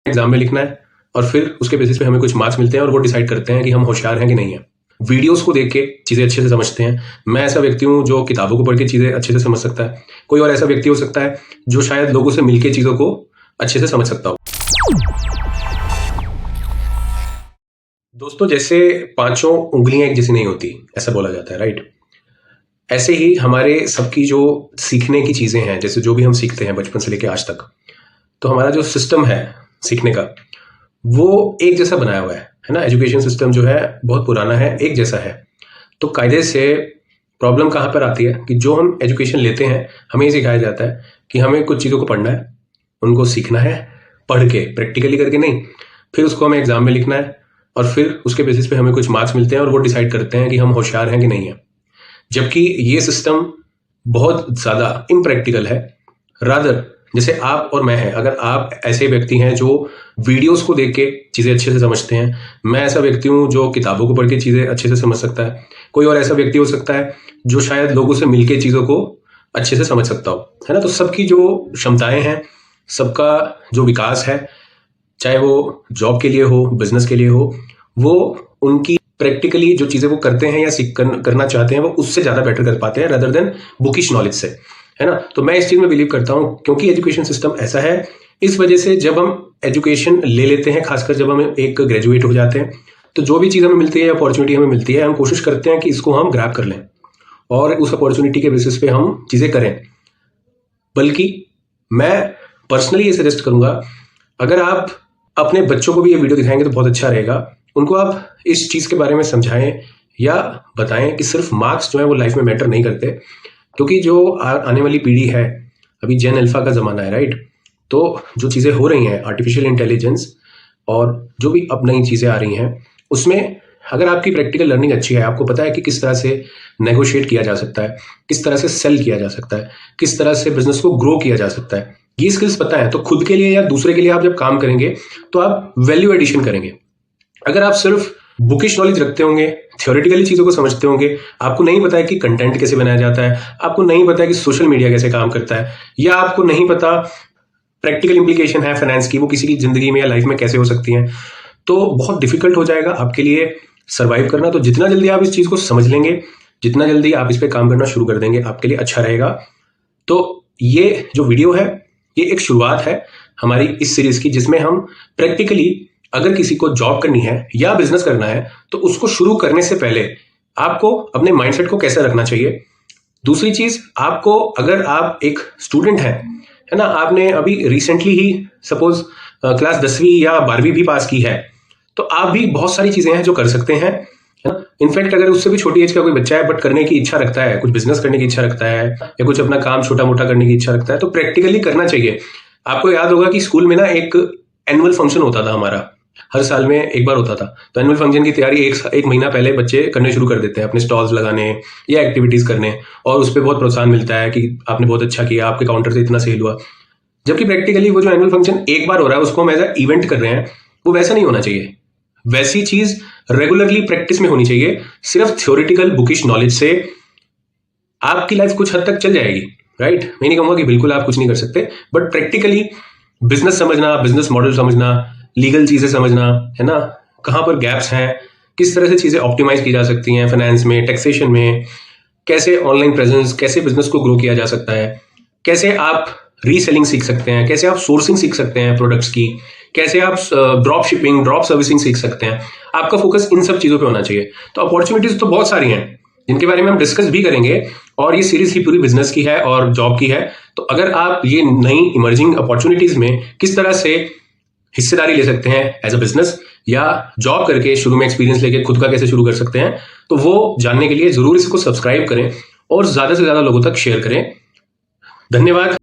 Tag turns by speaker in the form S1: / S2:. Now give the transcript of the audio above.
S1: Exam में लिखना है और फिर उसके बेसिस पे हमें कुछ मार्क्स मिलते हैं और वो डिसाइड करते हैं कि हम होशियार हैं कि नहीं है। वीडियोस को देख के चीज़ें अच्छे से समझते हैं। मैं ऐसा व्यक्ति हूँ जो किताबों को पढ़ के चीज़ें अच्छे से समझ सकता है। कोई और ऐसा व्यक्ति हो सकता है जो शायद लोगों से मिलके चीज़ों को अच्छे से समझ सकता हो। दोस्तों, जैसे पांचों उंगलियां एक जैसी नहीं होती, ऐसा बोला जाता है, राइट? ऐसे ही हमारे सबकी जो सीखने की चीज़ें हैं, जैसे जो भी हम सीखते हैं बचपन से लेकर आज तक, तो हमारा जो सिस्टम है सीखने का, वो एक जैसा बनाया हुआ है ना। एजुकेशन सिस्टम जो है बहुत पुराना है, एक जैसा है। तो कायदे से प्रॉब्लम कहाँ पर आती है कि जो हम एजुकेशन लेते हैं, हमें ये सिखाया जाता है कि हमें कुछ चीज़ों को पढ़ना है, उनको सीखना है, पढ़ के, प्रैक्टिकली करके नहीं। फिर उसको हमें एग्जाम में लिखना है और फिर उसके बेसिस पे हमें कुछ मार्क्स मिलते हैं और वो डिसाइड करते हैं कि हम होशियार हैं कि नहीं है। जबकि ये सिस्टम बहुत ज़्यादा इम्प्रैक्टिकल है। रादर, जैसे आप और मैं हैं, अगर आप ऐसे व्यक्ति हैं जो वीडियोस को देख के चीज़ें अच्छे से समझते हैं, मैं ऐसा व्यक्ति हूँ जो किताबों को पढ़ के चीज़ें अच्छे से समझ सकता है, कोई और ऐसा व्यक्ति हो सकता है जो शायद लोगों से मिलके चीज़ों को अच्छे से समझ सकता हो, है ना। तो सबकी जो क्षमताएं हैं, सबका जो विकास है, चाहे वो जॉब के लिए हो, बिजनेस के लिए हो, वो उनकी प्रैक्टिकली जो चीज़ें वो करते हैं या सीख करना चाहते हैं, वो उससे ज़्यादा बेटर कर पाते हैं रादर देन बुकिश नॉलेज से, है ना। तो मैं इस चीज़ में बिलीव करता हूँ, क्योंकि एजुकेशन सिस्टम ऐसा है। इस वजह से जब हम एजुकेशन ले लेते हैं, खासकर जब हम एक ग्रेजुएट हो जाते हैं, तो जो भी चीज़ हमें मिलती है या अपॉर्चुनिटी हमें मिलती है, हम कोशिश करते हैं कि इसको हम ग्रैब कर लें और उस अपॉर्चुनिटी के बेसिस पे हम चीज़ें करें। बल्कि मैं पर्सनली ये सजेस्ट करूँगा, अगर आप अपने बच्चों को भी ये वीडियो दिखाएंगे तो बहुत अच्छा रहेगा। उनको आप इस चीज़ के बारे में समझाएं या बताएं कि सिर्फ मार्क्स जो है वो लाइफ में मैटर नहीं करते, क्योंकि जो आने वाली पीढ़ी है, अभी जेन अल्फा का ज़माना है, राइट? तो जो चीज़ें हो रही हैं, आर्टिफिशियल इंटेलिजेंस और जो भी अब नई चीज़ें आ रही हैं, उसमें अगर आपकी प्रैक्टिकल लर्निंग अच्छी है, आपको पता है कि किस तरह से नेगोशिएट किया जा सकता है, किस तरह से सेल किया जा सकता है, किस तरह से बिजनेस को ग्रो किया जा सकता है, ये स्किल्स पता है, तो खुद के लिए या दूसरे के लिए आप जब काम करेंगे तो आप वैल्यू एडिशन करेंगे। अगर आप सिर्फ बुकिश नॉलेज रखते होंगे, थ्योरेटिकली चीज़ों को समझते होंगे, आपको नहीं पता है कि कंटेंट कैसे बनाया जाता है, आपको नहीं पता है कि सोशल मीडिया कैसे काम करता है, या आपको नहीं पता प्रैक्टिकल इंप्लीकेशन है फाइनेंस की, वो किसी की जिंदगी में या लाइफ में कैसे हो सकती हैं, तो बहुत डिफिकल्ट हो जाएगा आपके लिए सर्वाइव करना। तो जितना जल्दी आप इस चीज़ को समझ लेंगे, जितना जल्दी आप इस पर काम करना शुरू कर देंगे, आपके लिए अच्छा रहेगा। तो ये जो वीडियो है, ये एक शुरुआत है हमारी इस सीरीज की, जिसमें हम प्रैक्टिकली अगर किसी को जॉब करनी है या बिजनेस करना है, तो उसको शुरू करने से पहले आपको अपने माइंडसेट को कैसे रखना चाहिए। दूसरी चीज, आपको, अगर आप एक स्टूडेंट हैं, है ना, आपने अभी रिसेंटली ही सपोज क्लास 10वीं या 12वीं भी पास की है, तो आप भी बहुत सारी चीजें हैं जो कर सकते हैं, है ना। इनफैक्ट अगर उससे भी छोटी एज का कोई बच्चा है बट करने की इच्छा रखता है, कुछ बिजनेस करने की इच्छा रखता है या कुछ अपना काम छोटा मोटा करने की इच्छा रखता है, तो प्रैक्टिकली करना चाहिए। आपको याद होगा कि स्कूल में ना एक एनुअल फंक्शन होता था हमारा, हर साल में एक बार होता था। तो एनुअल फंक्शन की तैयारी एक महीना पहले बच्चे करने शुरू कर देते हैं, अपने स्टॉल्स लगाने या एक्टिविटीज करने, और उस पर बहुत प्रोत्साहन मिलता है कि आपने बहुत अच्छा किया, आपके काउंटर से इतना सेल हुआ। जबकि प्रैक्टिकली वो जो एनुअल फंक्शन एक बार हो रहा है, उसको हम एज अ इवेंट कर रहे हैं, वो वैसा नहीं होना चाहिए। वैसी चीज रेगुलरली प्रैक्टिस में होनी चाहिए। सिर्फ थ्योरेटिकल बुकिश नॉलेज से आपकी लाइफ कुछ हद तक चल जाएगी, राइट? मैं नहीं कहूंगा कि बिल्कुल आप कुछ नहीं कर सकते, बट प्रैक्टिकली बिजनेस समझना, बिजनेस मॉडल समझना, लीगल चीजें समझना, है ना, कहां पर गैप्स हैं, किस तरह से चीजें ऑप्टिमाइज की जा सकती हैं फाइनेंस में, टैक्सेशन में, कैसे ऑनलाइन प्रेजेंस, कैसे बिजनेस को ग्रो किया जा सकता है, कैसे आप रीसेलिंग सीख सकते हैं, कैसे आप सोर्सिंग सीख सकते हैं प्रोडक्ट्स की, कैसे आप ड्रॉप शिपिंग, ड्रॉप सर्विसिंग सीख सकते हैं। आपका फोकस इन सब चीजों पे होना चाहिए। तो अपॉर्चुनिटीज तो बहुत सारी हैं जिनके बारे में हम डिस्कस भी करेंगे, और ये सीरीज ही पूरी बिजनेस की है और जॉब की है। तो अगर आप ये नई इमर्जिंग अपॉर्चुनिटीज में किस तरह से हिस्सेदारी ले सकते हैं एज अ बिजनेस, या जॉब करके शुरू में एक्सपीरियंस लेके खुद का कैसे शुरू कर सकते हैं, तो वो जानने के लिए जरूर इसको सब्सक्राइब करें और ज्यादा से ज्यादा लोगों तक शेयर करें। धन्यवाद।